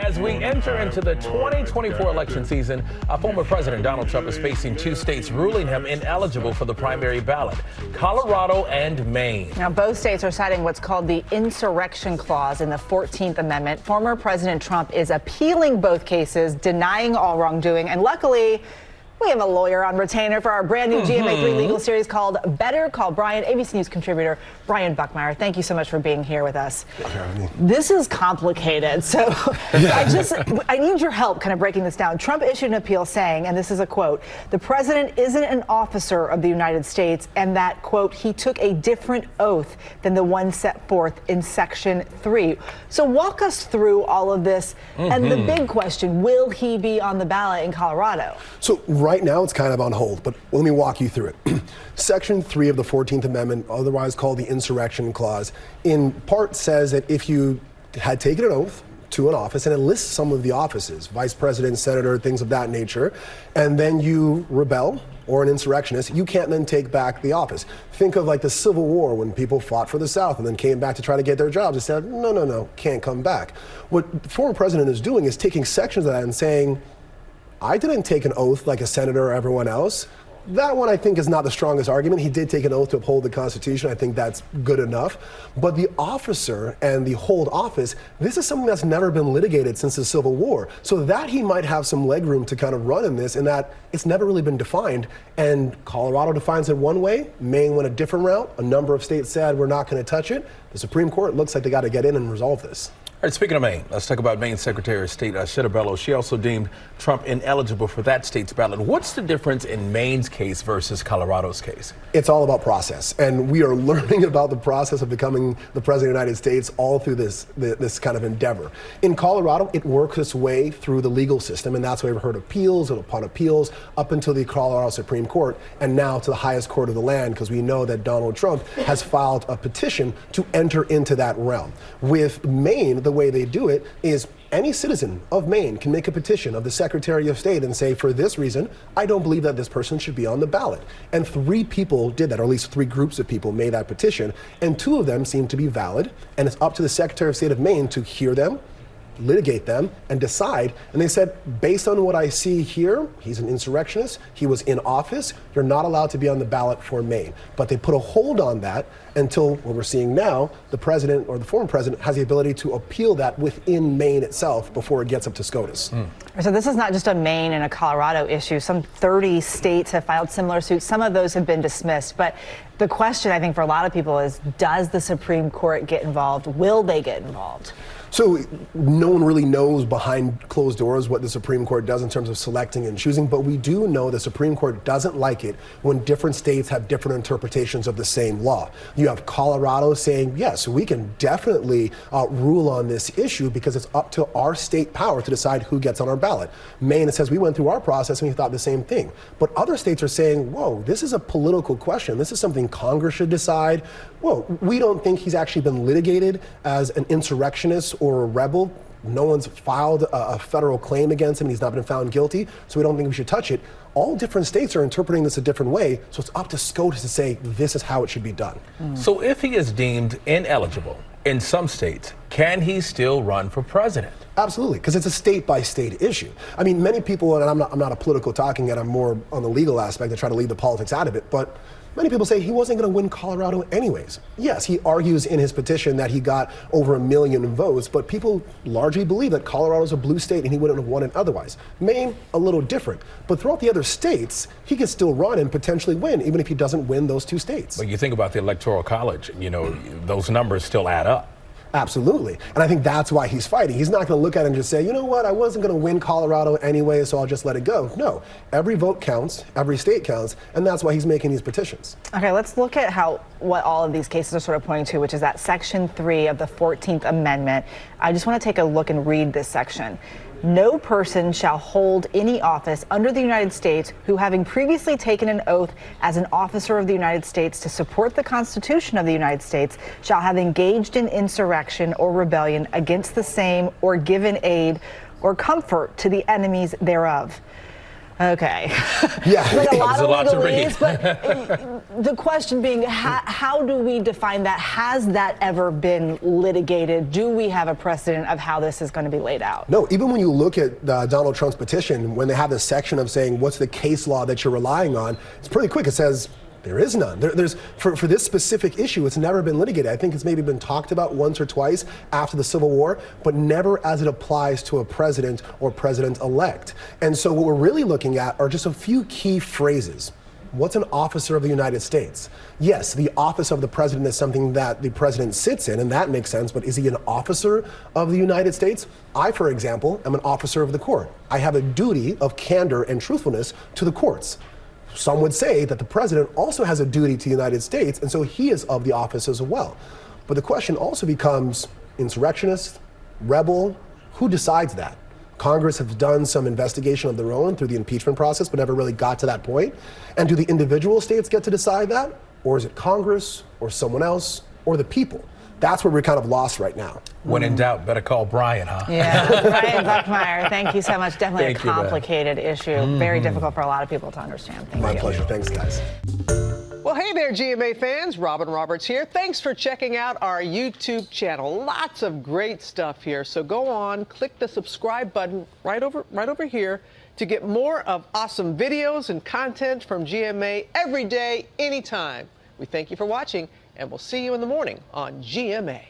As we enter into the 2024 election season, former President Donald Trump is facing two states ruling him ineligible for the primary ballot, Colorado and Maine. Now, both states are citing what's called the insurrection clause in the 14th Amendment. Former President Trump is appealing both cases, denying all wrongdoing, and luckily, we have a lawyer on retainer for our brand new GMA3 legal series called Better Call Brian, ABC News contributor Brian Buckmire. Thank you so much for being here with us. This is complicated, so I need your help kind of breaking this down. Trump issued an appeal saying, and this is a quote, "The president isn't an officer of the United States," and that, quote, "he took a different oath than the one set forth in Section 3. So walk us through all of this and the big question, will he be on the ballot in Colorado? So right now it's kind of on hold, but let me walk you through it. Section 3 of the 14th Amendment, otherwise called the Insurrection Clause, in part says that if you had taken an oath to an office, and it lists some of the offices, vice president, senator, things of that nature, and then you rebel or an insurrectionist, you can't then take back the office. Think of like the Civil War when people fought for the South and then came back to try to get their jobs and said, no, can't come back. What the former president is doing is taking sections of that and saying, I didn't take an oath like a senator or everyone else. That one I think is not the strongest argument. He did take an oath to uphold the Constitution. I think that's good enough. But the officer and the hold office, this is something that's never been litigated since the Civil War. So that he might have some leg room to kind of run in this, in that it's never really been defined. And Colorado defines it one way, Maine went a different route. A number of states said we're not going to touch it. The Supreme Court looks like they got to get in and resolve this. All right, speaking of Maine, let's talk about Maine Secretary of State Bello. She also deemed Trump ineligible for that state's ballot. What's the difference in Maine's case versus Colorado's case? It's all about process, and we are learning about the process of becoming the president of the United States all through this kind of endeavor. In Colorado, it works its way through the legal system, and that's why we've heard appeals upon appeals up until the Colorado Supreme Court, and now to the highest court of the land, because we know that Donald Trump has filed a petition to enter into that realm. With Maine, the way they do it is any citizen of Maine can make a petition of the Secretary of State and say, for this reason, I don't believe that this person should be on the ballot. And 3 people did that, or at least 3 groups of people made that petition, and 2 of them seem to be valid, and it's up to the Secretary of State of Maine to hear them, litigate them, and decide. And they said, based on what I see here, he's an insurrectionist, he was in office, you're not allowed to be on the ballot for Maine. But they put a hold on that until what we're seeing now, the president or the former president has the ability to appeal that within Maine itself before it gets up to SCOTUS. So this is not just a Maine and a Colorado issue. Some 30 states have filed similar suits. Some of those have been dismissed. But the question, I think, for a lot of people is, does the Supreme Court get involved? Will they get involved? So no one really knows behind closed doors what the Supreme Court does in terms of selecting and choosing, but we do know the Supreme Court doesn't like it when different states have different interpretations of the same law. You have Colorado saying, yes, we can definitely rule on this issue because it's up to our state power to decide who gets on our ballot. Maine says we went through our process and we thought the same thing. But other states are saying, whoa, this is a political question. This is something Congress should decide. Whoa, we don't think he's actually been litigated as an insurrectionist or a rebel. No one's filed a federal claim against him. He's not been found guilty, so we don't think we should touch it. All different states are interpreting this a different way, so it's up to SCOTUS to say this is how it should be done. So if he is deemed ineligible in some states, can he still run for president? Absolutely, because it's a state-by-state issue. I mean, many people, and I'm not a political talking head, I'm more on the legal aspect to try to leave the politics out of it, but many people say he wasn't going to win Colorado anyways. Yes, he argues in his petition that he got over 1 million votes, but people largely believe that Colorado's a blue state and he wouldn't have won it otherwise. Maine, a little different. But throughout the other states, he can still run and potentially win, even if he doesn't win those 2 states. But you think about the Electoral College, those numbers still add up. Absolutely. And I think that's why he's fighting. He's not going to look at it and just say, you know what, I wasn't going to win Colorado anyway, so I'll just let it go. No, every vote counts, every state counts, and that's why he's making these petitions. Okay, let's look at what all of these cases are sort of pointing to, which is that Section 3 of the 14th Amendment. I just want to take a look and read this section. No person shall hold any office under the United States who, having previously taken an oath as an officer of the United States to support the Constitution of the United States, shall have engaged in insurrection or rebellion against the same or given aid or comfort to the enemies thereof. Okay. Yeah. Like a lot of lot to legalese, but the question being, how do we define that? Has that ever been litigated? Do we have a precedent of how this is going to be laid out? No, even when you look at Donald Trump's petition, when they have this section of saying, what's the case law that you're relying on, it's pretty quick. It says, there is none. For this specific issue, it's never been litigated. I think it's maybe been talked about once or twice after the Civil War, but never as it applies to a president or president-elect. And so what we're really looking at are just a few key phrases. What's an officer of the United States? Yes, the office of the president is something that the president sits in, and that makes sense, but is he an officer of the United States? I, for example, am an officer of the court. I have a duty of candor and truthfulness to the courts. Some would say that the president also has a duty to the United States, and so he is of the office as well. But the question also becomes insurrectionist, rebel, who decides that? Congress has done some investigation of their own through the impeachment process, but never really got to that point. And do the individual states get to decide that? Or is it Congress or someone else or the people? That's where we're kind of lost right now. When in doubt, better call Brian, huh? Yeah, Brian Buckmire, thank you so much. Definitely a complicated issue. Very difficult for a lot of people to understand. Thank you. My pleasure. Thanks, guys. Well, hey there, GMA fans. Robin Roberts here. Thanks for checking out our YouTube channel. Lots of great stuff here. So go on, click the subscribe button right over here to get more of awesome videos and content from GMA every day, anytime. We thank you for watching, and we'll see you in the morning on GMA.